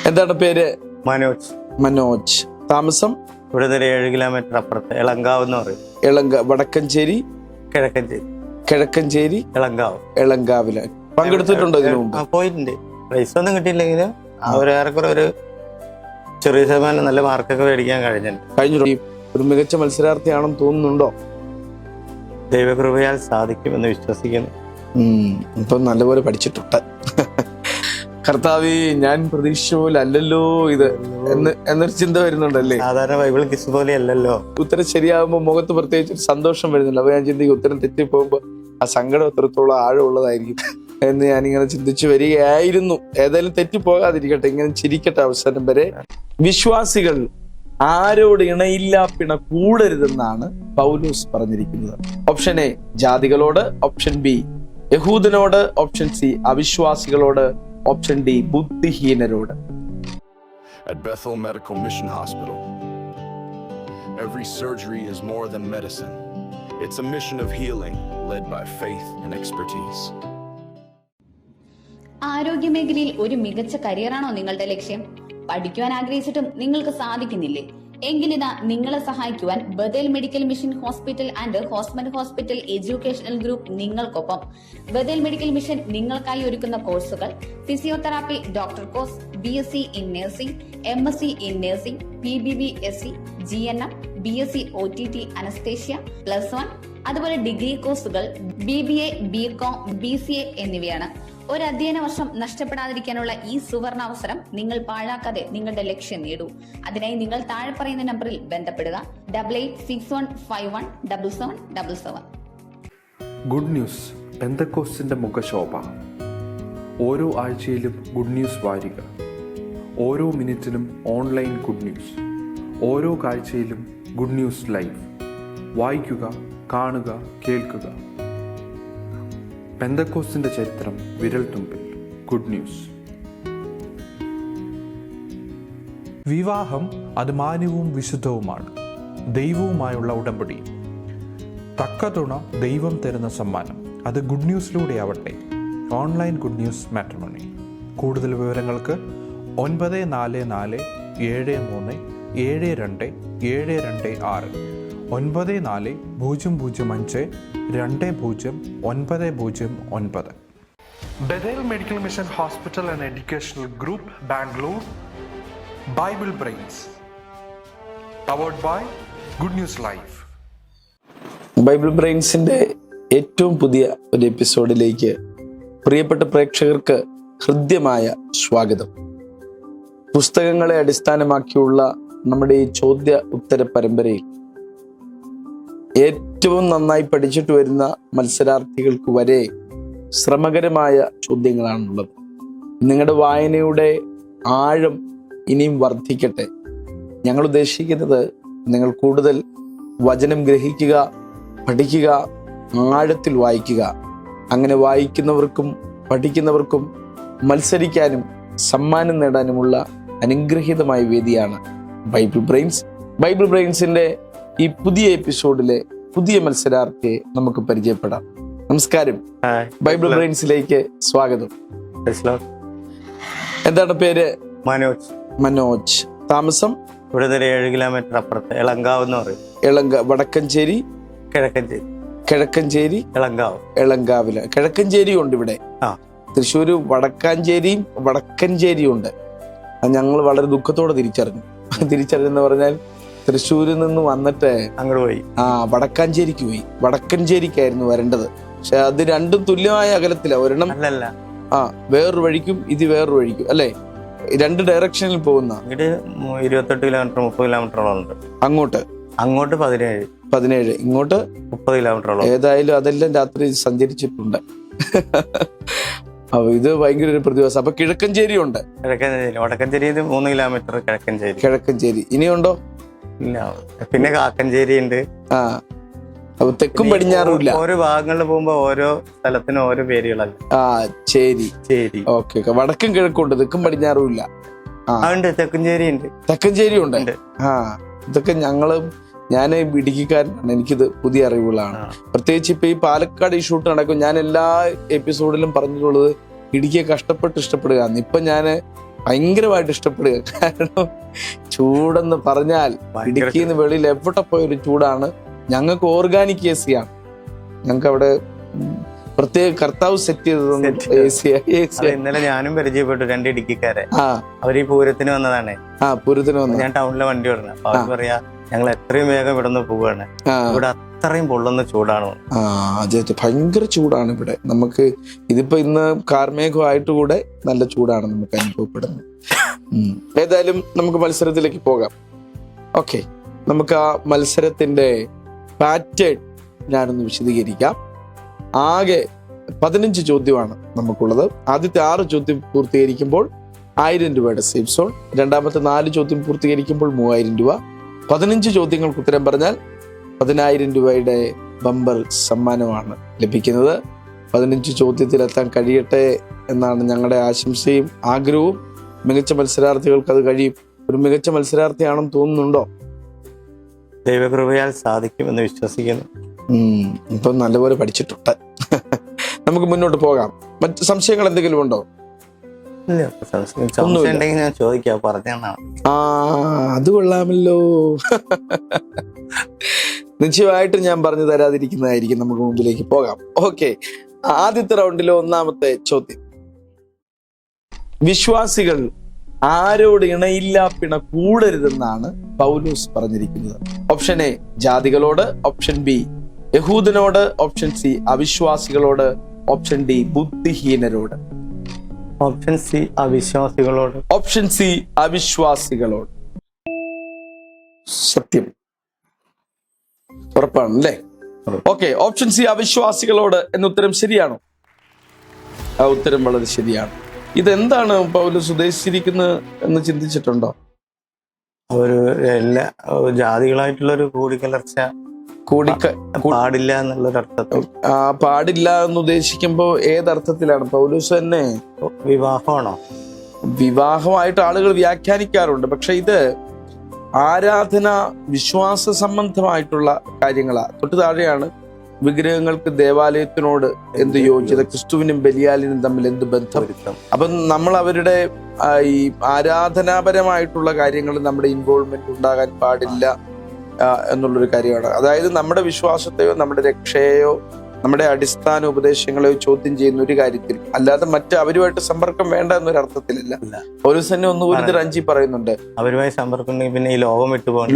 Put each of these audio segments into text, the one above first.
എന്താണ് പേര്? മനോജ്. മനോജ്. താമസം? ഇവിടെ 7 കിലോമീറ്റർ അപ്പുറത്ത് എളങ്കാവ് എന്ന് പറയും. വടക്കഞ്ചേരി, കിഴക്കഞ്ചേരി, എളങ്കാവില് പങ്കെടുത്തിട്ടുണ്ടോ ഇതിനു മുമ്പ്? പോയിട്ടുണ്ട്. പ്രൈസ് ഒന്നും കിട്ടിയില്ലെങ്കിലും ഏറെക്കുറെ ഒരു ചെറിയ ശതമാനം നല്ല മാർക്കൊക്കെ മേടിക്കാൻ കഴിഞ്ഞിട്ടുണ്ട്. ഒരു മികച്ച മത്സരാർത്ഥിയാണെന്ന് തോന്നുന്നുണ്ടോ? ദൈവകൃപയാൽ സാധിക്കുമെന്ന് വിശ്വസിക്കുന്നു. ഇപ്പൊ നല്ലപോലെ പഠിച്ചിട്ടുണ്ട്. കർത്താവേ, ഞാൻ പ്രതീക്ഷ പോലെ അല്ലല്ലോ ഇത് എന്നൊരു ചിന്ത വരുന്നുണ്ടല്ലേ? സാധാരണ ബൈബിൾ കിസ് പോലെ അല്ലല്ലോ. ഉത്തരം ശരിയാകുമ്പോൾ മുഖത്ത് പ്രത്യേകിച്ച് സന്തോഷം വരുന്നില്ല. അപ്പൊ ഞാൻ ചിന്തിക്കും, ഉത്തരം തെറ്റിപ്പോകുമ്പോ ആ സങ്കടം എത്രത്തോളം ആഴമുള്ളതായിരിക്കും എന്ന് ഞാനിങ്ങനെ ചിന്തിച്ചു വരികയായിരുന്നു. ഏതായാലും തെറ്റിപ്പോകാതിരിക്കട്ടെ, ഇങ്ങനെ ചിരിക്കട്ടെ അവസാനം വരെ. വിശ്വാസികൾ ആരോട് ഇണയില്ലാ പിണ കൂടരുതെന്നാണ് പൗലോസ് പറഞ്ഞിരിക്കുന്നത്. ഓപ്ഷൻ എ ജാതികളോട്, ഓപ്ഷൻ ബി യഹൂദനോട്, ഓപ്ഷൻ സി അവിശ്വാസികളോട്, ഓപ്ഷൻ ഡി ബുദ്ധിഹീനരോട്. At Bethel Medical Mission Hospital, every surgery is more than medicine. It's a mission of healing led by faith and expertise. ആരോഗ്യമേഖലയിൽ ഒരു മികച്ച കരിയറാണോ നിങ്ങളുടെ ലക്ഷ്യം? പഠിക്കുവാൻ ആഗ്രഹിച്ചിട്ടും നിങ്ങൾക്ക് സാധിക്കുന്നില്ലേ? എങ്കിലിതാ നിങ്ങളെ സഹായിക്കുവാൻ Bethel medical mission hospital and Hosmat hospital educational group നിങ്ങൾക്കൊപ്പം. ബഥേൽ മെഡിക്കൽ മിഷൻ നിങ്ങൾക്കായി ഒരുക്കുന്ന കോഴ്സുകൾ: physiotherapy doctor course, BSc in nursing, MSc in nursing, PBBSc, GNM, BSc OTT anaesthesia +1, അതുപോലെ ഡിഗ്രി കോഴ്സുകൾ BBA, BCom, BCA എന്നിവയാണ്. ഒരു അധ്യയന വർഷം നഷ്ടപ്പെടാതിരിക്കാനുള്ള ഈ സുവർണ അവസരം നിങ്ങൾ പാഴാക്കാതെ നിങ്ങളുടെ ലക്ഷ്യം നേടൂ. അതിനായി നിങ്ങൾ താഴെ പറയുന്ന നമ്പറിൽ ബന്ധപ്പെടുക: 8861517777. ഗുഡ് ന്യൂസ് പെന്തക്കോസ്റ്റിന്റെ മുഖശോഭ. ഓരോ ആഴ്ചയിലും ഗുഡ് ന്യൂസ് വാരിക, ഓരോ മിനിറ്റിനും ഓൺലൈൻ ഗുഡ് ന്യൂസ്, ഓരോ കാഴ്ചയിലും ഗുഡ് ന്യൂസ് ലൈവ്. വായിക്കുക, കാണുക, കേൾക്കുക. പെന്തക്കോസ്റ്റിന്റെ ചരിത്രം വിരൽ തുമ്പിൽ. Good news. വിവാഹം അത് മാന്യവും വിശുദ്ധവുമാണ്, ദൈവവുമായുള്ള ഉടമ്പടി. തക്ക തുണ ദൈവം തരുന്ന സമ്മാനം. അത് ഗുഡ് ന്യൂസിലൂടെ ആവട്ടെ. Online good news matrimony. കൂടുതൽ വിവരങ്ങൾക്ക് 9473737226 9400520909. Bethel Medical Mission Hospital and Educational Group, Bangalore. Bible Brains, powered by Good News Live. Bible ബ്രെയിൻസിന്റെ ഏറ്റവും പുതിയ ഒരു എപ്പിസോഡിലേക്ക് പ്രിയപ്പെട്ട പ്രേക്ഷകർക്ക് ഹൃദ്യമായ സ്വാഗതം. പുസ്തകങ്ങളെ അടിസ്ഥാനമാക്കിയുള്ള നമ്മുടെ ഈ ചോദ്യ ഉത്തര പരമ്പരയിൽ ഏറ്റവും നന്നായി പഠിച്ചിട്ട് വരുന്ന മത്സരാർത്ഥികൾക്ക് വരെ ശ്രമകരമായ ചോദ്യങ്ങളാണുള്ളത്. നിങ്ങളുടെ വായനയുടെ ആഴം ഇനിയും വർദ്ധിക്കട്ടെ. ഞങ്ങൾ ഉദ്ദേശിക്കുന്നത് നിങ്ങൾ കൂടുതൽ വചനം ഗ്രഹിക്കുക, പഠിക്കുക, ആഴത്തിൽ വായിക്കുക. അങ്ങനെ വായിക്കുന്നവർക്കും പഠിക്കുന്നവർക്കും മത്സരിക്കാനും സമ്മാനം നേടാനുമുള്ള അനുഗ്രഹീതമായ വേദിയാണ് ബൈബിൾ ബ്രെയിൻസ്. ബൈബിൾ ബ്രെയിൻസിന്റെ ഈ പുതിയ എപ്പിസോഡിലെ പുതിയ മത്സരാർത്ഥിയെ നമുക്ക് പരിചയപ്പെടാം. നമസ്കാരം, ബൈബിൾ ബ്രെയിൻസിലേക്ക് സ്വാഗതം. എന്താണ് പേര്? മനോജ്. മനോജ്. താമസം? ഇവിടെ 7 കിലോമീറ്റർ അപ്പുറത്ത് എളങ്കാവ് എന്ന് പറയും. വടക്കഞ്ചേരി, കിഴക്കഞ്ചേരി, എളങ്കാവില്. കിഴക്കഞ്ചേരി ഉണ്ട് ഇവിടെ. തൃശ്ശൂര് വടക്കാഞ്ചേരിയും വടക്കഞ്ചേരിയും ഉണ്ട്. ഞങ്ങൾ വളരെ ദുഃഖത്തോടെ തിരിച്ചറിഞ്ഞെന്ന് പറഞ്ഞാൽ തൃശ്ശൂരിൽ നിന്ന് വന്നിട്ട് അങ്ങോട്ട് പോയി വടക്കാഞ്ചേരിക്ക് പോയി. വടക്കഞ്ചേരിക്കായിരുന്നു വരേണ്ടത്. പക്ഷെ അത് രണ്ടും തുല്യമായ അകലത്തില. ഒരെണ്ണം വേറൊരു വഴിക്കും ഇത് വേറൊരു വഴിക്കും, അല്ലേ? രണ്ട് ഡയറക്ഷനിൽ പോകുന്ന 28 കിലോമീറ്റർ 30 കിലോമീറ്ററോളം ഉണ്ട്. അങ്ങോട്ട് 17, ഇങ്ങോട്ട് 30 കിലോമീറ്ററോളം. ഏതായാലും അതെല്ലാം രാത്രി സഞ്ചരിച്ചിട്ടുണ്ട്. അപ്പൊ ഇത് ഭയങ്കര ഒരു പ്രതിഭാസം. അപ്പൊ കിഴക്കഞ്ചേരി ഉണ്ട്. വടക്കഞ്ചേരി 3 കിലോമീറ്റർ. കിഴക്കഞ്ചേരി ഇനിയുണ്ടോ? ഇല്ല. പിന്നെ കാക്കഞ്ചേരി ഉണ്ട്. അപ്പൊ തെക്കും പടിഞ്ഞാറും ഇല്ല. ഓരോ ഭാഗങ്ങളിൽ പോകുമ്പോ ഓരോ സ്ഥലത്തിനും ഓരോ പേരുകളല്ല. ചേരി. ഓക്കെ. വടക്കും കിഴക്കും ഉണ്ട്, തെക്കും പടിഞ്ഞാറും ഇല്ല. തെക്കഞ്ചേരി ഉണ്ട്. തെക്കഞ്ചേരി ഉണ്ട്. ഇതൊക്കെ ഞാൻ ഇടുക്കിക്കാരനാണ്, എനിക്കിത് പുതിയ അറിവുകളാണ്. പ്രത്യേകിച്ച് ഇപ്പൊ ഈ പാലക്കാട് ഈ ഷൂട്ട് നടക്കും. ഞാൻ എല്ലാ എപ്പിസോഡിലും പറഞ്ഞിട്ടുള്ളത് ഇടുക്കിയെ കഷ്ടപ്പെട്ട് ഇഷ്ടപ്പെടുകയാണ്. ഇപ്പൊ ഞാൻ ഭയങ്കരമായിട്ട് ഇഷ്ടപ്പെടുക. കാരണം ചൂടെന്ന് പറഞ്ഞാൽ ഭയങ്കര ഇടുക്കിന്ന് വെളിയിൽ എവിടെ പോയൊരു ചൂടാണ്. ഞങ്ങൾക്ക് ഓർഗാനിക് AC ആണ്. ഞങ്ങൾക്ക് അവിടെ പ്രത്യേക കർത്താവ് സെറ്റ് ചെയ്തത് AC. ഇന്നലെ ഞാനും പരിചയപ്പെട്ടു 2 ഇടുക്കിക്കാരെ. ആ അവർ ഈ പൂരത്തിന് വന്നതാണ്. പൂരത്തിന് വന്നു. ഞാൻ ടൗണിലെ വണ്ടി ഓടുന്നത്. അപ്പൊ അവർ പറയാ ഞങ്ങൾ എത്രയും വേഗം ഇവിടെ നിന്ന് പോവുകയാണ്, ഇവിടെ അത്രയും പൊള്ളുന്ന ചൂടാണ്. അതെ ഭയങ്കര ചൂടാണ് ഇവിടെ. നമുക്ക് ഇതിപ്പോ ഇന്ന് കാർമേഘമായിട്ട് കൂടെ നല്ല ചൂടാണ് നമുക്ക് അനുഭവപ്പെടുന്നത്. ഏതായാലും നമുക്ക് മത്സരത്തിലേക്ക് പോകാം. ഓക്കെ, നമുക്ക് ആ മത്സരത്തിന്റെ പാറ്റേൺ ഞാനൊന്ന് വിശദീകരിക്കാം. ആകെ 15 ചോദ്യമാണ് നമുക്കുള്ളത്. ആദ്യത്തെ 6 ചോദ്യം പൂർത്തീകരിക്കുമ്പോൾ 1000 രൂപയുടെ സേഫ് സോൺ, രണ്ടാമത്തെ 4 ചോദ്യം പൂർത്തീകരിക്കുമ്പോൾ 3000 രൂപ, 15 ചോദ്യങ്ങൾക്ക് ഉത്തരം പറഞ്ഞാൽ 10000 രൂപയുടെ ബമ്പർ സമ്മാനമാണ് ലഭിക്കുന്നത്. 15 ചോദ്യത്തിലെത്താൻ കഴിയട്ടെ എന്നാണ് ഞങ്ങളുടെ ആശംസയും ആഗ്രഹവും. മികച്ച മത്സരാർത്ഥികൾക്ക് അത് കഴിയും. ഒരു മികച്ച മത്സരാർത്ഥിയാണെന്ന് തോന്നുന്നുണ്ടോ? ദൈവകൃപയാൽ സാധിക്കുമെന്ന് വിശ്വസിക്കുന്നു. ഇപ്പം നല്ലപോലെ പഠിച്ചിട്ടുണ്ട്. നമുക്ക് മുന്നോട്ട് പോകാം. മറ്റ് സംശയങ്ങൾ എന്തെങ്കിലും ഉണ്ടോ? ഉണ്ടെങ്കിൽ ഞാൻ ചോദിക്കാം, പറഞ്ഞാണ്. അത് കൊള്ളാമല്ലോ. നിശ്ചയമായിട്ട് ഞാൻ പറഞ്ഞു തരാതിരിക്കുന്നതായിരിക്കും. നമുക്ക് മുമ്പിലേക്ക് പോകാം. ഓക്കെ, ആദ്യത്തെ റൗണ്ടിലെ ഒന്നാമത്തെ ചോദ്യം. വിശ്വാസികൾ ആരോട് ഇണയില്ലാ പിണ കൂടരുതെന്നാണ് പൗലോസ് പറഞ്ഞിരിക്കുന്നത്. ഓപ്ഷൻ എ ജാതികളോട്, ഓപ്ഷൻ ബി യഹൂദനോട്, ഓപ്ഷൻ സി അവിശ്വാസികളോട്, ഓപ്ഷൻ ഡി ബുദ്ധിഹീനരോട്. ഓപ്ഷൻ സി അവിശ്വാസികളോട്. ഓപ്ഷൻ സി അവിശ്വാസികളോട്. സത്യം ഉറപ്പാണല്ലേ? ഓക്കെ, ഓപ്ഷൻ സി അവിശ്വാസികളോട് എന്ന ഉത്തരം ശരിയാണോ? ആ ഉത്തരം വളരെ ശരിയാണ്. ഇതെന്താണ് പൗലോസ് ഉദ്ദേശിച്ചിരിക്കുന്നത് എന്ന് ചിന്തിച്ചിട്ടുണ്ടോ? ഒരു എല്ലാ ജാതികളായിട്ടുള്ളൊരു കൂടിക്കലർച്ച പാടില്ല എന്നുള്ളൊരർത്ഥത്തിൽ. പാടില്ല എന്ന് ഉദ്ദേശിക്കുമ്പോ ഏതർത്ഥത്തിലാണ്? പൗലോസ് തന്നെ വിവാഹമാണോ? വിവാഹമായിട്ട് ആളുകൾ വ്യാഖ്യാനിക്കാറുണ്ട്. പക്ഷെ ഇത് ആരാധന വിശ്വാസ സംബന്ധമായിട്ടുള്ള കാര്യങ്ങളാ. തൊട്ട് താഴെയാണ് വിഗ്രഹങ്ങൾക്ക് ദേവാലയത്തിനോട് എന്ത് യോഗ്യത, ക്രിസ്തുവിനും ബലിയാലിനും തമ്മിൽ എന്ത് ബന്ധം. അപ്പം നമ്മൾ അവരുടെ ഈ ആരാധനാപരമായിട്ടുള്ള കാര്യങ്ങളിൽ നമ്മുടെ ഇൻവോൾവ്മെന്റ് ഉണ്ടാകാൻ പാടില്ല എന്നുള്ളൊരു കാര്യമാണ്. അതായത് നമ്മുടെ വിശ്വാസത്തെയോ നമ്മുടെ രക്ഷയെയോ നമ്മുടെ അടിസ്ഥാന ഉപദേശങ്ങളെയോ ചോദ്യം ചെയ്യുന്ന ഒരു കാര്യത്തിൽ, അല്ലാതെ മറ്റ് അവരുമായിട്ട് സമ്പർക്കം വേണ്ട എന്നൊരു അർത്ഥത്തിലല്ല. പൗലോസ് തന്നെ 1-5 പറയുന്നുണ്ട്, അവരുമായി സമ്പർക്കം ഉണ്ടെങ്കിൽ പിന്നെ ഈ ലോകം വിട്ടു പോകണം.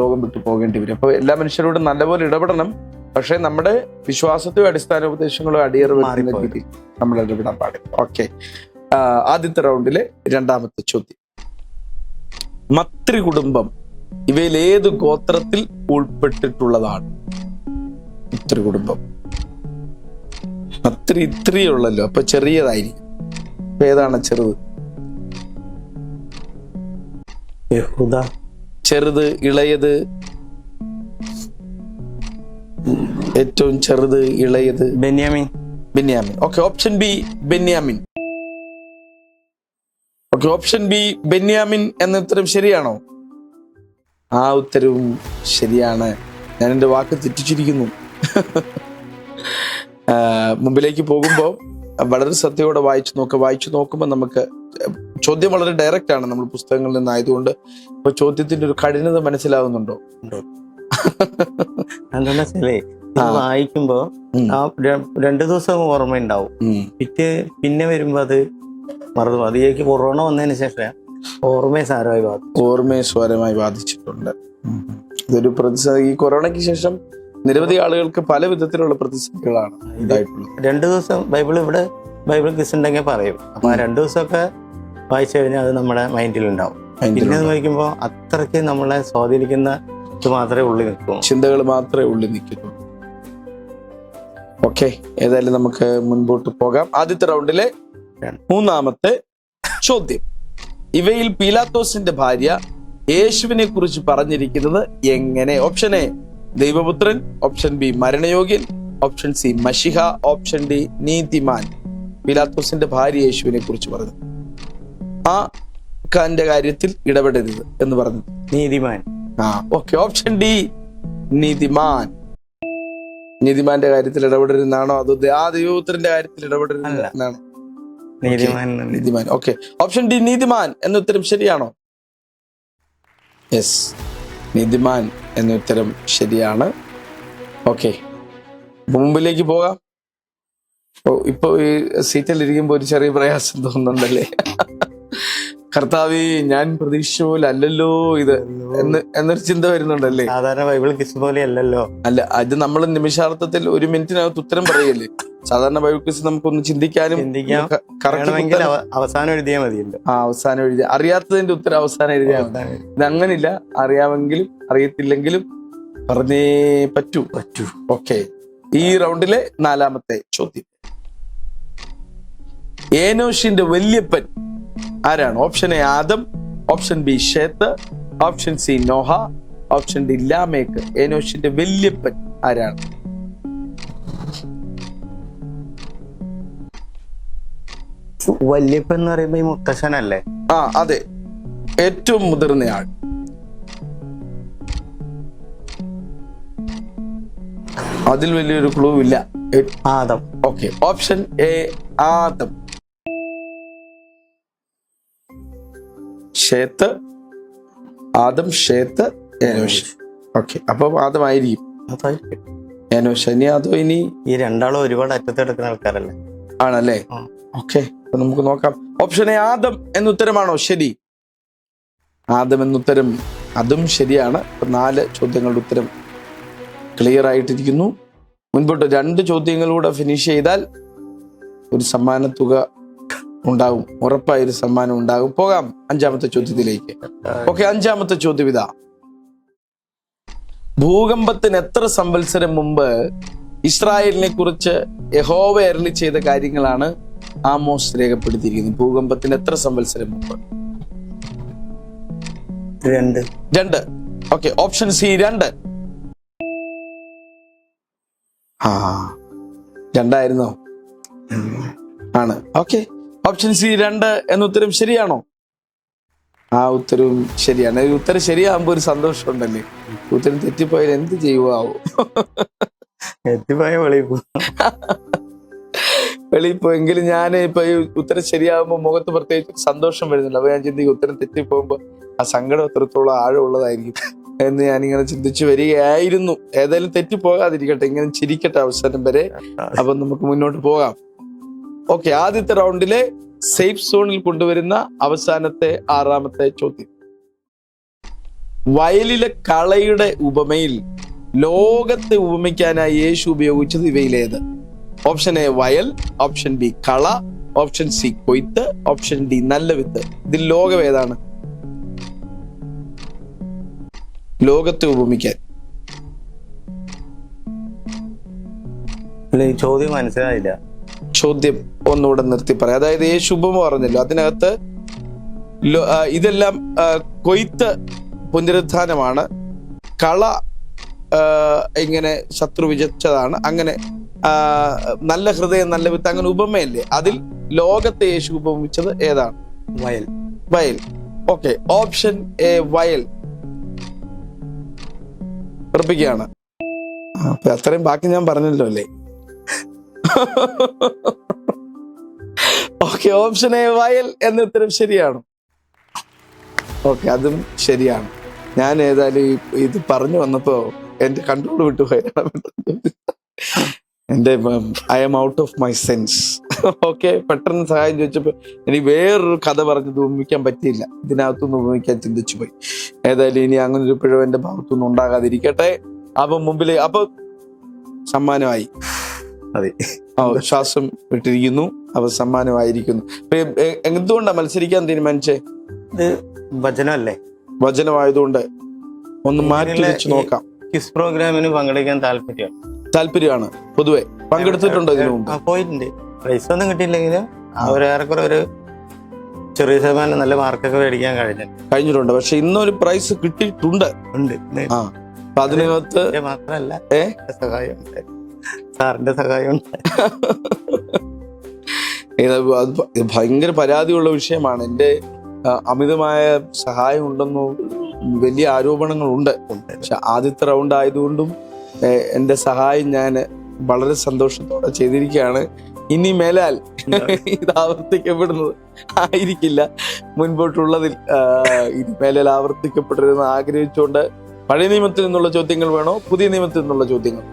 ലോകം വിട്ടു പോകേണ്ടി വരും. അപ്പൊ എല്ലാ മനുഷ്യരോടും നല്ലപോലെ ഇടപെടണം. പക്ഷെ നമ്മുടെ വിശ്വാസത്തെയോ അടിസ്ഥാന ഉപദേശങ്ങളോ അടിയറ വരുന്ന രീതിയിൽ നമ്മൾ ഇടപെടാൻ പാടില്ല. ഓക്കെ, ആദ്യത്തെ റൗണ്ടിലെ രണ്ടാമത്തെ ചോദ്യം. മത്രി കുടുംബം ഇവയിൽ ഏത് ഗോത്രത്തിൽ ഉൾപ്പെട്ടിട്ടുള്ളതാണ്? മത്രി കുടുംബം, മത്രി ഇത്രയുള്ളല്ലോ, അപ്പൊ ചെറിയതായിരിക്കും. ഏതാണ് ചെറുത്? യഹൂദ. ചെറുത്, ഇളയത്, ഏറ്റവും ചെറുത്, ഇളയത്? ബെന്യാമിൻ. ഓക്കെ, ഓപ്ഷൻ ബി ബെന്യാമിൻ. ഓക്കെ, ഓപ്ഷൻ ബി ബെന്യാമിൻ എന്ന ഉത്തരം ശരിയാണോ? ആ ഉത്തരവും ശരിയാണ്. ഞാൻ എൻ്റെ വാക്ക് തെറ്റിച്ചിരിക്കുന്നു. മുമ്പിലേക്ക് പോകുമ്പോൾ വളരെ ശ്രദ്ധയോടെ വായിച്ചു നോക്കുമ്പോൾ നമുക്ക് ചോദ്യം വളരെ ഡയറക്റ്റ് ആണ് നമ്മൾ പുസ്തകങ്ങളിൽ നിന്നായതുകൊണ്ട് ഇപ്പൊ ചോദ്യത്തിന്റെ ഒരു കഠിനത മനസ്സിലാവുന്നുണ്ടോ? എന്താ വായിക്കുമ്പോ ആ 2 ദിവസം ഓർമ്മയുണ്ടാവും. പിന്നെ വരുമ്പോ അത് മറന്നു. അതിലേക്ക് കൊറോണ വന്നതിന് ശേഷം ഓർമ്മയെ സാരമായി ബാധിച്ചിട്ടുണ്ട്. ഇതൊരു പ്രതിസന്ധി. ഈ കൊറോണയ്ക്ക് ശേഷം നിരവധി ആളുകൾക്ക് പല വിധത്തിലുള്ള പ്രതിസന്ധികളാണ് ഉണ്ടായിട്ടുള്ളത്. 2 ദിവസം ബൈബിൾ ക്വിസ് ഉണ്ടെങ്കിൽ പറയും. അപ്പൊ ആ 2 ദിവസമൊക്കെ വായിച്ചു കഴിഞ്ഞാൽ അത് നമ്മുടെ മൈൻഡിൽ ഉണ്ടാവും. പിന്നെ വായിക്കുമ്പോൾ അത്രയ്ക്ക് നമ്മളെ സ്വാധീനിക്കുന്ന ഇത് മാത്രമേ ഉള്ളിൽ നിൽക്കൂ, ചിന്തകൾ മാത്രമേ ഉള്ളിൽ നിൽക്കുള്ളൂ. ഓക്കെ, ഏതായാലും നമുക്ക് മുൻപോട്ട് പോകാം. ആദ്യത്തെ റൗണ്ടിലെ 3ാമത്തെ ചോദ്യം. ഇവയിൽ പീലാത്തോസിന്റെ ഭാര്യ യേശുവിനെ കുറിച്ച് പറഞ്ഞിരിക്കുന്നത് എങ്ങനെ? ഓപ്ഷൻ എ ദൈവപുത്രൻ, ഓപ്ഷൻ ബി മരണയോഗ്യൻ, ഓപ്ഷൻ സി മഷിഹ, ഓപ്ഷൻ ഡി നീതിമാൻ. പീലാത്തോസിന്റെ ഭാര്യ യേശുവിനെ കുറിച്ച് പറഞ്ഞു ആ ഖാന്റെ കാര്യത്തിൽ ഇടപെടരുത് എന്ന് പറഞ്ഞു. നീതിമാൻ. ഓക്കെ, ഓപ്ഷൻ ഡി നീതിമാൻ. നീതിമാന്റെ കാര്യത്തിൽ ഇടപെടരുതെന്നാണോ അതോ ആ ദൈവപുത്രന്റെ കാര്യത്തിൽ ഇടപെടരുതെന്നാണോ? നീതിമാൻ. നീതിമാൻ. ഓക്കെ, ഓപ്ഷൻ ഡി നീതിമാൻ എന്ന ഉത്തരം ശരിയാണോ? യെസ്, നീതിമാൻ എന്ന ഉത്തരം ശരിയാണ്. ഓക്കെ, മുമ്പിലേക്ക് പോകാം. ഇപ്പൊ ഈ സീറ്റിൽ ഇരിക്കുമ്പോ ഒരു ചെറിയ പ്രയാസം തോന്നുന്നുണ്ടല്ലേ? കർത്താവേ, ഞാൻ പ്രതീക്ഷിച്ച പോലെ അല്ലല്ലോ ഇത് എന്നൊരു ചിന്ത വരുന്നുണ്ടല്ലേ? സാധാരണ ബൈബിൾ ക്വിസ് പോലെ അല്ലല്ലോ. അല്ല, അത് നമ്മൾ നിമിഷാർത്ഥത്തിൽ 1 മിനിറ്റിനകത്ത് ഉത്തരം പറയല്ലേ. സാധാരണ ബൈബിൾ ക്വിസ് നമുക്കൊന്ന് ചിന്തിക്കാനും വേണമെങ്കിൽ അവസാനം എഴുതിയാൽ മതിയല്ലോ. അവസാനം എഴുതിയ അറിയാത്തതിന്റെ ഉത്തരം അവസാനം എഴുതിയാൽ മതി. ഇത് അങ്ങനില്ല, അറിയാമെങ്കിലും അറിയത്തില്ലെങ്കിലും പറഞ്ഞേ പറ്റൂ. ഓക്കെ, ഈ റൗണ്ടിലെ 4ാമത്തെ ചോദ്യം. ഏനോഷിന്റെ വല്യപ്പൻ ആരാണ്? ഓപ്ഷൻ എ ആദം, ഓപ്ഷൻ ബി ഷേത്ത്, ഓപ്ഷൻ സി നോഹ, ഓപ്ഷൻ ഡി ലാമേക്ക്. ഏനോഷിന്റെ വല്യപ്പൻ ആരാണ്? വല്യപ്പൻ എന്ന് പറയുമ്പോ ഈ മുത്തശ്ശനല്ലേ? അതെ, ഏറ്റവും മുതിർന്നയാൾ. അതിൽ വലിയൊരു ക്ലൂ ഇല്ല. Adam. Okay, option A Adam. Seth, Adam, Seth, ഏനോഷ്. Okay, അപ്പം ആദമായിരിക്കും. ഏനോഷ് ഇനി അതോ ഇനി ഈ രണ്ടാളും ഒരുപാട് അറ്റത്തെടുക്കുന്ന ആൾക്കാരല്ലേ? ആണല്ലേ? ഓക്കെ, അപ്പൊ നമുക്ക് നോക്കാം. ഓപ്ഷൻ എ ആദം എന്ന ഉത്തരമാണോ ശരി? ആദം എന്നുത്തരം അതും ശരിയാണ്. 4 ചോദ്യങ്ങളുടെ ഉത്തരം ക്ലിയർ ആയിട്ടിരിക്കുന്നു. മുൻപോട്ട് 2 ചോദ്യങ്ങളൂടെ ഫിനിഷ് ചെയ്താൽ ഒരു സമ്മാന തുക ഉണ്ടാകും, ഉറപ്പായൊരു സമ്മാനം ഉണ്ടാകും. പോകാം 5ാമത്തെ ചോദ്യത്തിലേക്ക്. ഓക്കെ, 5ാമത്തെ ചോദ്യം ഇതാ. ഭൂകമ്പത്തിന് എത്ര സംവത്സരം മുമ്പ് ഇസ്രായേലിനെ കുറിച്ച് യഹോവ അരുളി ചെയ്ത കാര്യങ്ങളാണ് ആമോസ് രേഖപ്പെടുത്തിയിരിക്കുന്നത്? ഭൂകമ്പത്തിന് എത്ര സംവത്സരം മുമ്പ്? 2. Okay, option C 2. 2 ആയിരുന്നോ? ആണ്. ഓക്കെ, ഓപ്ഷൻ സി 2 എന്ന ഉത്തരം ശരിയാണോ? ആ ഉത്തരവും ശരിയാണ്. ഈ ഉത്തരം ശരിയാകുമ്പോ ഒരു സന്തോഷം ഉണ്ടല്ലേ? ഉത്തരം തെറ്റിപ്പോയാൽ എന്ത് ചെയ്യുവാവോ? വെളിപ്പോയെങ്കിലും ഞാൻ ഇപ്പൊ ഈ ഉത്തരം ശരിയാകുമ്പോ മുഖത്ത് പ്രത്യേകിച്ച് സന്തോഷം വരുന്നില്ല. അപ്പൊ ഞാൻ ചിന്തിക്കും, ഉത്തരം തെറ്റിപ്പോകുമ്പോ ആ സങ്കടം എത്രത്തോളം ആഴമുള്ളതായിരിക്കും എന്ന് ഞാനിങ്ങനെ ചിന്തിച്ചു വരികയായിരുന്നു. ഏതായാലും തെറ്റിപ്പോകാതിരിക്കട്ടെ, ഇങ്ങനെ ചിരിക്കട്ടെ അവസാനം വരെ. അപ്പൊ നമുക്ക് മുന്നോട്ട് പോകാം. ഓക്കെ, ആദ്യത്തെ റൗണ്ടിലെ സേഫ് സോണിൽ കൊണ്ടുവരുന്ന അവസാനത്തെ 6ാമത്തെ ചോദ്യം. വയലിലെ കളയുടെ ഉപമയിൽ ലോകത്തെ ഉപമിക്കാനായി യേശു ഉപയോഗിച്ചത് ഇവയിലേത്? ഓപ്ഷൻ എ വയൽ, ഓപ്ഷൻ ബി കള, ഓപ്ഷൻ സി കൊയ്ത്ത്, ഓപ്ഷൻ ഡി നല്ല വിത്ത്. ഇതിൽ ലോകം ഏതാണ്? ലോകത്തെ ഉപമിക്കാൻ. ചോദ്യം മനസ്സിലായില്ല. ചോദ്യം ഒന്നുകൂടെ നിർത്തി പറയാം. അതായത് യേശു ഉപമ പറഞ്ഞല്ലോ, അതിനകത്ത് ഇതെല്ലാം കൊയ്ത്ത് പുനരുത്ഥാനമാണ്, കള ഇങ്ങനെ ശത്രു വിജയിച്ചതാണ്, അങ്ങനെ നല്ല ഹൃദയം നല്ല വിത്ത്, അങ്ങനെ ഉപമയല്ലേ? അതിൽ ലോകത്തെ യേശു ഉപമിച്ചത് ഏതാണ്? വയൽ. ഓക്കെ, ഓപ്ഷൻ എ വയൽ ഉറപ്പിക്കുകയാണ്. അപ്പൊ അത്രയും ബാക്കി ഞാൻ പറഞ്ഞല്ലോ അല്ലേ? ഓക്കെ, ഓപ്ഷൻ എ വയൽ എന്ന ഉത്തരം ശരിയാണോ? ഓക്കെ, അതും ശരിയാണ്. ഞാൻ ഏതായാലും ഇത് പറഞ്ഞു വന്നപ്പോ എന്റെ കൺട്രോൾ വിട്ടുപോയാണ്. എന്റെ I M out of my sense. Okay, പെട്ടെന്ന് സഹായം ചോദിച്ചപ്പോ എനിക്ക് വേറൊരു കഥ പറഞ്ഞത് ഉപമിക്കാൻ പറ്റിയില്ല, ഇതിനകത്തുനിന്ന് ഉപമിക്കാൻ ചിന്തിച്ചു പോയി. ഏതായാലും ഇനി അങ്ങനെ ഒരു പിഴവ് എന്റെ ഭാഗത്തുനിന്ന് ഉണ്ടാകാതിരിക്കട്ടെ. അപ്പൊ മുമ്പില് അപ്പൊ സമ്മാനമായി. അതെ, ശ്വാസം വിട്ടിരിക്കുന്നു. അപ്പൊ സമ്മാനമായിരിക്കുന്നു. എന്തുകൊണ്ടാ മത്സരിക്കാൻ തീരുമാനിച്ചേ? ഇത് വചനമല്ലേ? വചനമായതുകൊണ്ട് ഒന്ന് മാറ്റി വെച്ച് നോക്കാം. ക്വിസ് പ്രോഗ്രാമിന് പങ്കെടുക്കാൻ താല്പര്യമാണ്. പൊതുവെ പങ്കെടുത്തിട്ടുണ്ടോ ഇതിനു മുമ്പ്? പോയിട്ടുണ്ട്. പ്രൈസ് ഒന്നും കിട്ടിയില്ലെങ്കിലും അവരേറെക്കുറെ ഒരു ചെറിയ ശതമാനം നല്ല മാർക്കൊക്കെ മേടിക്കാൻ കഴിഞ്ഞിട്ടുണ്ട്. പക്ഷെ ഇന്നൊരു പ്രൈസ് കിട്ടിയിട്ടുണ്ട്. അപ്പൊ അതിനകത്ത് മാത്രല്ല സഹായം, സാറിന്റെ സഹായം. ഇത് ഭയങ്കര പരാതിയുള്ള വിഷയമാണ്. എന്റെ അമിതമായ സഹായം ഉണ്ടെന്നോ വലിയ ആരോപണങ്ങളുണ്ട്. പക്ഷെ ആദ്യത്തെ റൗണ്ട് ആയതുകൊണ്ടും എന്റെ സഹായം ഞാൻ വളരെ സന്തോഷത്തോടെ ചെയ്തിരിക്കുകയാണ്. ഇനി മേലാൽ ഇത് ആവർത്തിക്കപ്പെടുന്നത് ആയിരിക്കില്ല. മുൻപോട്ടുള്ളതിൽ ഇനി മേലാൽ ആവർത്തിക്കപ്പെടരുതെന്ന് ആഗ്രഹിച്ചുകൊണ്ട് പഴയ നിയമത്തിൽ നിന്നുള്ള ചോദ്യങ്ങൾ വേണോ പുതിയ നിയമത്തിൽ നിന്നുള്ള ചോദ്യങ്ങൾ?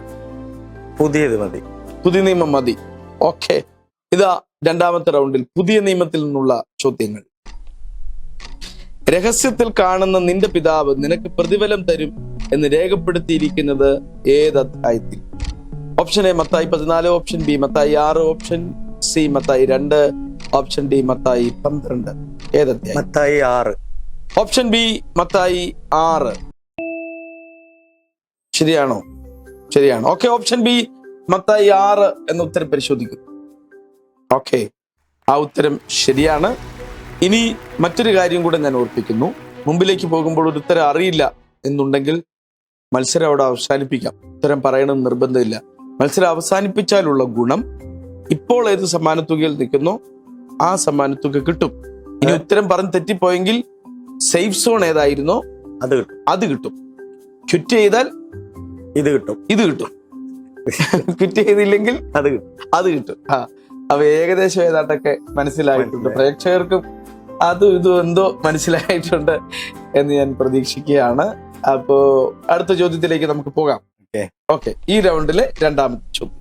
പുതിയത് മതി. പുതിയ നിയമം മതി. ഓക്കെ, ഇതാ രണ്ടാമത്തെ റൗണ്ടിൽ പുതിയ നിയമത്തിൽ നിന്നുള്ള ചോദ്യങ്ങൾ. രഹസ്യത്തിൽ കാണുന്ന നിന്റെ പിതാവ് നിനക്ക് പ്രതിഫലം തരും എന്ന് രേഖപ്പെടുത്തിയിരിക്കുന്നത് ഏത് അധ്യായത്തിൽ? Option A Mathai 14, option B Mathai 6, option C Mathai 2, option D Mathai 12. ഏത് അധ്യായം? മത്തായി 6. Option B Mathai 6. ശരിയാണോ? ശരിയാണ്. ഓക്കെ, ഓപ്ഷൻ ബി മത്തായി 6 എന്ന ഉത്തരം പരിശോധിക്കുന്നു. ഓക്കെ, ആ ഉത്തരം ശരിയാണ്. ഇനി മറ്റൊരു കാര്യം കൂടെ ഞാൻ ഓർപ്പിക്കുന്നു. മുമ്പിലേക്ക് പോകുമ്പോൾ ഒരു ഉത്തരം അറിയില്ല എന്നുണ്ടെങ്കിൽ മത്സരം അവിടെ അവസാനിപ്പിക്കാം. ഉത്തരം പറയണമെന്ന് നിർബന്ധമില്ല. മത്സരം അവസാനിപ്പിച്ചാലുള്ള ഗുണം ഇപ്പോൾ ഏത് സമ്മാനത്തുകയിൽ നിൽക്കുന്നോ ആ സമ്മാനത്തുക കിട്ടും. ഇനി ഉത്തരം പറഞ്ഞ് തെറ്റിപ്പോയെങ്കിൽ സേഫ് സോൺ ഏതായിരുന്നോ അത് കിട്ടും. ക്വിറ്റ് ചെയ്താൽ ഇത് കിട്ടും. ക്വിറ്റ് ചെയ്തില്ലെങ്കിൽ അത് കിട്ടും. അപ്പൊ ഏകദേശം ഏതാണ്ടൊക്കെ മനസ്സിലായിട്ടുണ്ട്. പ്രേക്ഷകർക്കും അതും ഇതും എന്തോ മനസ്സിലായിട്ടുണ്ട് എന്ന് ഞാൻ പ്രതീക്ഷിക്കുകയാണ്. അപ്പോ അടുത്ത ചോദ്യത്തിലേക്ക് നമുക്ക് പോകാം. ഓക്കെ, ഈ റൗണ്ടിലെ രണ്ടാമത്തെ ചോദ്യം.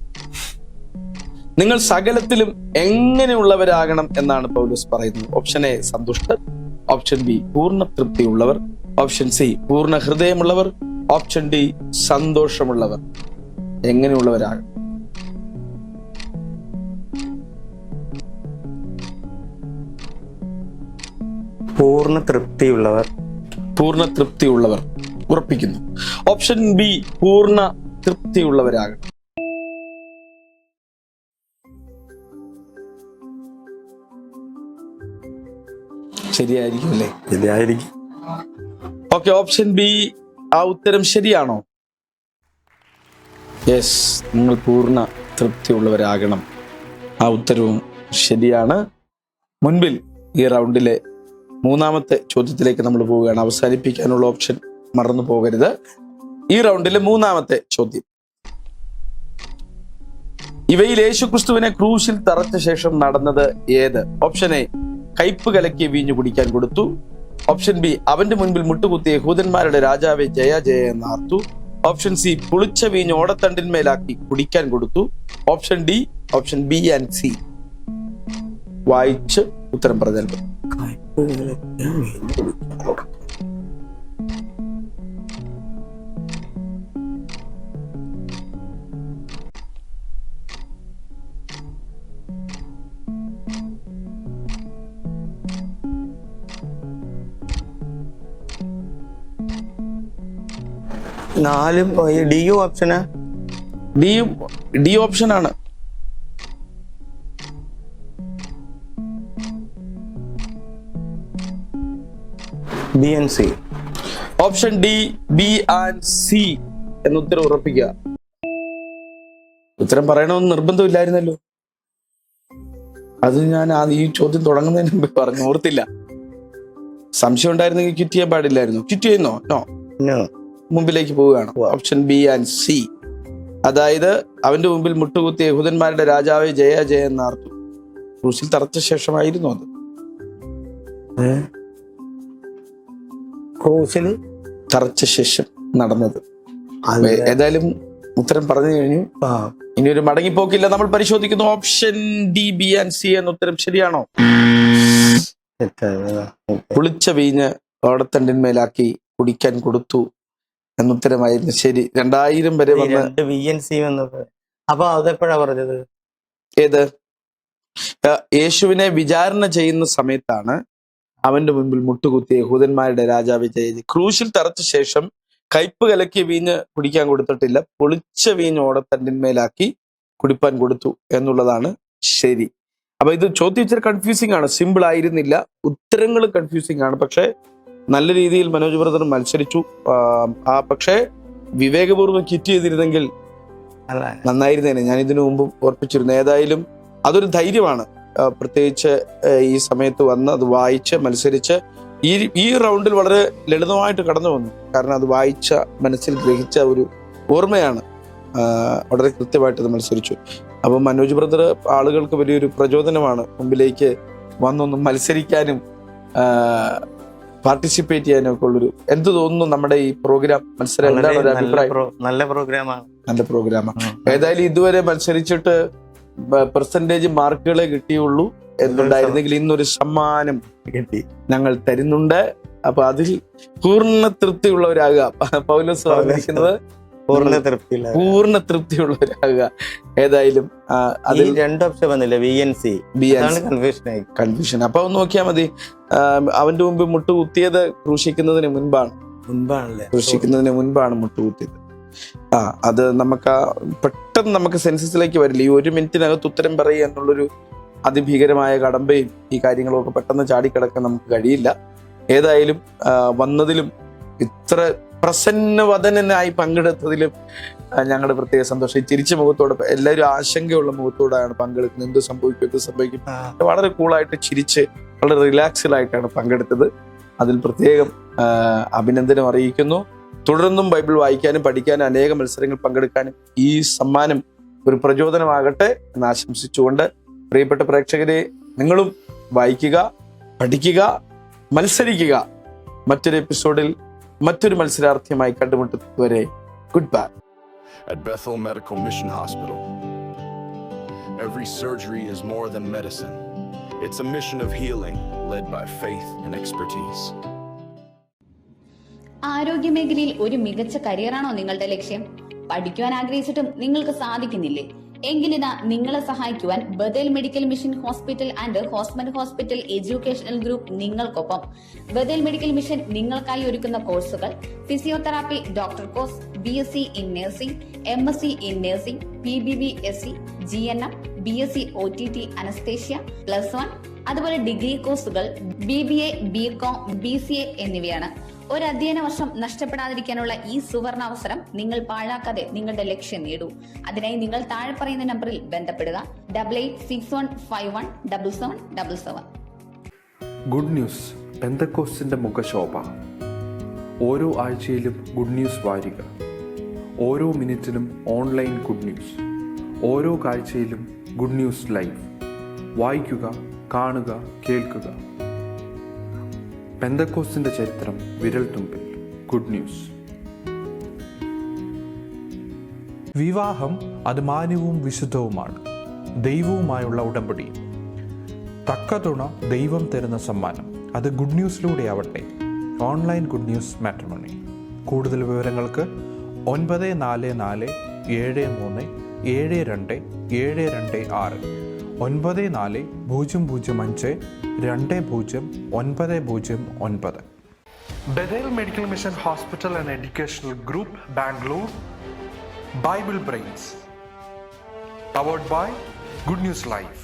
നിങ്ങൾ സകലത്തിലും എങ്ങനെയുള്ളവരാകണം എന്നാണ് പൗലോസ് പറയുന്നത്? ഓപ്ഷൻ എ സന്തുഷ്ടർ, ഓപ്ഷൻ ബി പൂർണ്ണ തൃപ്തിയുള്ളവർ, ഓപ്ഷൻ സി പൂർണ്ണ ഹൃദയമുള്ളവർ, ഓപ്ഷൻ ഡി സന്തോഷമുള്ളവർ. എങ്ങനെയുള്ളവരാകണം? പൂർണ്ണ തൃപ്തിയുള്ളവർ. പൂർണ്ണ തൃപ്തിയുള്ളവർ ഉറപ്പിക്കുന്നു. ഓപ്ഷൻ ബി പൂർണ്ണ തൃപ്തിയുള്ളവരാകണം. ശരിയായിരിക്കും അല്ലേ? ശരിയായിരിക്കും. ഓക്കെ, ഓപ്ഷൻ ബി ആ ഉത്തരം ശരിയാണോ? യെസ്, നിങ്ങൾ പൂർണ്ണ തൃപ്തിയുള്ളവരാകണം. ആ ഉത്തരവും ശരിയാണ്. മുൻപിൽ ഈ റൗണ്ടിലെ മൂന്നാമത്തെ ചോദ്യത്തിലേക്ക് നമ്മൾ പോവുകയാണ്. അവസാനിപ്പിക്കാനുള്ള ഓപ്ഷൻ മറന്നു പോകരുത്. ഈ റൗണ്ടിലെ മൂന്നാമത്തെ ചോദ്യം. ഇവയിൽ യേശുക്രിസ്തുവിനെ ക്രൂശിൽ തറച്ച ശേഷം നടന്നത് ഏത്? ഓപ്ഷൻ എ കയ്പ് കലക്കിയ വീഞ്ഞു കുടിക്കാൻ കൊടുത്തു, ഓപ്ഷൻ ബി അവന്റെ മുൻപിൽ മുട്ടുകുത്തിയ യഹൂദന്മാരുടെ രാജാവെ ജയ ജയ എന്നാർത്തു, ഓപ്ഷൻ സി പുളിച്ച വീഞ്ഞ് ഓടത്തണ്ടിന്മേലാക്കി കുടിക്കാൻ കൊടുത്തു, option D option B and C. വായിച്ച് ഉത്തരം പറഞ്ഞാൽ മതി. നാലും ഡി ഓപ്ഷനാ? ഡി ഓപ്ഷനാണ്. B and C. Option D B and C എന്ന് ഉത്തരം ഉറപ്പിക്കുക. ഉത്തരം പറയണമെന്ന് നിർബന്ധമില്ലായിരുന്നല്ലോ. അത് ഞാൻ ഈ ചോദ്യം തുടങ്ങുന്നതിന് മുമ്പ് പറഞ്ഞു, ഓർത്തില്ല. സംശയം ഉണ്ടായിരുന്നെങ്കിൽ ക്വിറ്റ് ചെയ്യാൻ പാടില്ലായിരുന്നു. ക്വിറ്റ് ചെയ്യുന്നോ? നോ. മുമ്പിലേക്ക് പോവുകയാണ്. Option B and C. അതായത് അവന്റെ മുമ്പിൽ മുട്ടുകുത്തിയ യഹൂദന്മാരുടെ രാജാവെ ജയ ജയ എന്നാർത്തു. ക്രൂശിൽ തറച്ച ശേഷമായിരുന്നു അത്. ക്രൂശിൽ തറച്ച ശേഷം നടന്നത്. ഏതായാലും ഉത്തരം പറഞ്ഞു കഴിഞ്ഞു. ഇനി ഒരു മടങ്ങിപ്പോക്കില്ല. നമ്മൾ പരിശോധിക്കുന്നു. Option D B and C എന്ന ഉത്തരം ശരിയാണോ? പുളിച്ച വീഞ്ഞ് ഓടത്തണ്ടിന്മേലാക്കി കുടിക്കാൻ കൊടുത്തു എന്നുത്തരമായിരുന്നു ശരി. 2000 വരെ വന്ന്. അപ്പൊ അതെപ്പോഴാ പറഞ്ഞത്? ഏത്? യേശുവിനെ വിചാരണ ചെയ്യുന്ന സമയത്താണ് അവന്റെ മുൻപിൽ മുട്ടുകുത്തിയ യഹൂദന്മാരുടെ രാജാവ് ജയ. ക്രൂശിൽ തറച്ച ശേഷം കയ്പ് കലക്കിയ വീഞ്ഞ് കുടിക്കാൻ കൊടുത്തിട്ടില്ല, പൊളിച്ച വീഞ്ഞ് ഓടത്തണ്ടിന്മേലാക്കി കുടിപ്പാൻ കൊടുത്തു എന്നുള്ളതാണ് ശരി. അപ്പൊ ഇത് ചോദ്യം ഇച്ചിരി കൺഫ്യൂസിംഗ് ആണ്. സിമ്പിൾ ആയിരുന്നില്ല. ഉത്തരങ്ങൾ കൺഫ്യൂസിംഗ് ആണ്. പക്ഷെ നല്ല രീതിയിൽ മനോജ് ബ്രദർ മത്സരിച്ചു. പക്ഷേ വിവേകപൂർവ്വം കിറ്റ് ചെയ്തിരുന്നെങ്കിൽ നന്നായിരുന്നേനെ. ഞാൻ ഇതിനു മുമ്പും ഓർപ്പിച്ചിരുന്നു. ഏതായാലും അതൊരു ധൈര്യമാണ്. പ്രത്യേകിച്ച് ഈ സമയത്ത് വന്ന് അത് വായിച്ച് മത്സരിച്ച് ഈ റൗണ്ടിൽ വളരെ ലളിതമായിട്ട് കടന്നു വന്നു. കാരണം അത് വായിച്ച മനസ്സിൽ ഗ്രഹിച്ച ഒരു ഓർമ്മയാണ്. വളരെ കൃത്യമായിട്ട് അത് മത്സരിച്ചു. അപ്പോൾ മനോജ് ബ്രദർ ആളുകൾക്ക് വലിയൊരു പ്രചോദനമാണ്, മുമ്പിലേക്ക് വന്നൊന്ന് മത്സരിക്കാനും പാർട്ടിസിപ്പേറ്റ് ചെയ്യാനും ഒക്കെ ഉള്ളൊരു. എന്ത് തോന്നുന്നു നമ്മുടെ ഈ പ്രോഗ്രാം മത്സരം? എന്താണ് ഒരു അഭിപ്രായം? നല്ല പ്രോഗ്രാമാണ്. നല്ല പ്രോഗ്രാമാണ്. ഏതായാലും ഇതുവരെ മത്സരിച്ചിട്ട് പെർസെന്റേജ് മാർക്കുകളെ കിട്ടിയുള്ളൂ എന്നുണ്ടായിരുന്നെങ്കിൽ ഇന്നൊരു സമ്മാനം കിട്ടി ഞങ്ങൾ തരുന്നുണ്ട്. അപ്പൊ അതിൽ പൂർണ്ണ തൃപ്തിയുള്ളവരാകുക. പൗലോസ് പറഞ്ഞിരിക്കുന്നത് പൂർണ്ണ തൃപ്തിയുള്ളവരാകുക. ഏതായാലും അതിൽ 2 ഓപ്ഷൻ വന്നില്ല, കൺഫ്യൂഷൻ. അപ്പൊ നോക്കിയാൽ മതി, അവന്റെ മുമ്പ് മുട്ടുകുത്തിയത് ക്രൂശിക്കുന്നതിന് മുൻപാണ് മുട്ടുകുത്തിയത്. അത് നമുക്ക് പെട്ടെന്ന് നമുക്ക് സെൻസസിലേക്ക് വരില്ല. ഈ 1 മിനിറ്റിനകത്ത് ഉത്തരം പറയുക എന്നുള്ളൊരു അതിഭീകരമായ കടമ്പയും ഈ കാര്യങ്ങളൊക്കെ പെട്ടെന്ന് ചാടിക്കിടക്കാൻ നമുക്ക് കഴിയില്ല. ഏതായാലും വന്നതിലും ഇത്ര പ്രസന്നവദനായി പങ്കെടുത്തതിലും ഞങ്ങളുടെ പ്രത്യേക സന്തോഷം. തിരിച്ച മുഖത്തോടെ എല്ലാവരും ആശങ്കയുള്ള മുഖത്തോടാണ് പങ്കെടുക്കുന്നത്. എന്ത് സംഭവിക്കും വളരെ കൂളായിട്ട് ചിരിച്ച് വളരെ റിലാക്സ്ഡ് ആയിട്ടാണ് പങ്കെടുത്തത്. അതിൽ പ്രത്യേകം അഭിനന്ദനം അറിയിക്കുന്നു. തുടർന്നും ബൈബിൾ വായിക്കാനും പഠിക്കാനും അനേകം മത്സരങ്ങൾ പങ്കെടുക്കാനും ഈ സമ്മാനം ഒരു പ്രചോദനമാകട്ടെ എന്ന് ആശംസിച്ചുകൊണ്ട്, പ്രിയപ്പെട്ട പ്രേക്ഷകരെ, നിങ്ങളും വായിക്കുക, പഠിക്കുക, മത്സരിക്കുക. മറ്റൊരു എപ്പിസോഡിൽ മറ്റൊരു മത്സരാർത്ഥിയുമായി കണ്ടുമുട്ടുന്നതുവരെ goodbye. At Bethel Medical Mission Hospital, every surgery is more than medicine. It's a mission of healing led by faith and expertise. ആരോഗ്യമേഖലയിൽ ഒരു മികച്ച കരിയറാണോ നിങ്ങളുടെ ലക്ഷ്യം? പഠിക്കുവാൻ ആഗ്രഹിച്ചിട്ടും നിങ്ങൾക്ക് സാധിക്കുന്നില്ലേ? എങ്കിലിതാ നിങ്ങളെ സഹായിക്കുവാൻ Bethel medical mission hospital and Hosmat hospital educational group നിങ്ങൾക്കൊപ്പം. ബദേൽ മെഡിക്കൽ മിഷൻ നിങ്ങൾക്കായി ഒരുക്കുന്ന കോഴ്സുകൾ: physiotherapy doctor course, BSc in nursing, MSc in nursing, PBBSc, GNM, BSc OTT anaesthesia +1, അതുപോലെ ഡിഗ്രി കോഴ്സുകൾ BBA, BCom, BCA എന്നിവയാണ്. ഒരു അധ്യയന വർഷം നഷ്ടപ്പെടാതിരിക്കാനുള്ള ഈ സുവർണ അവസരം നിങ്ങൾ പാഴാക്കാതെ നിങ്ങളുടെ ലക്ഷ്യം നേടൂ. അതിനായി നിങ്ങൾ താഴെ പറയുന്ന നമ്പറിൽ ബന്ധപ്പെടുക: 8861517777. ഗുഡ് ന്യൂസ് പെന്തക്കോസ്റ്റിന്റെ മുഖശോഭ. ഓരോ ആഴ്ചയിലും ഗുഡ് ന്യൂസ് വാരിക, ഓരോ മിനിറ്റിനും ഓൺലൈൻ ഗുഡ് ന്യൂസ്, ഓരോ കാഴ്ചയിലും ഗുഡ് ന്യൂസ് ലൈവ്. വായിക്കുക, കാണുക, കേൾക്കുക. പെന്തക്കോസ്റ്റിന്റെ ചരിത്രം വിരൽത്തുമ്പിൽ. Good news. വിവാഹം അത് മാന്യവും വിശുദ്ധവുമാണ്, ദൈവവുമായുള്ള ഉടമ്പടി. തക്ക തുണ ദൈവം തരുന്ന സമ്മാനം, അത് ഗുഡ് ന്യൂസിലൂടെ ആവട്ടെ. Online good news matrimony. കൂടുതൽ വിവരങ്ങൾക്ക് 9473727226 9400520909. Bethel Medical Mission Hospital and Educational Group, Bangalore. Bible Brains. Powered by Good News Live.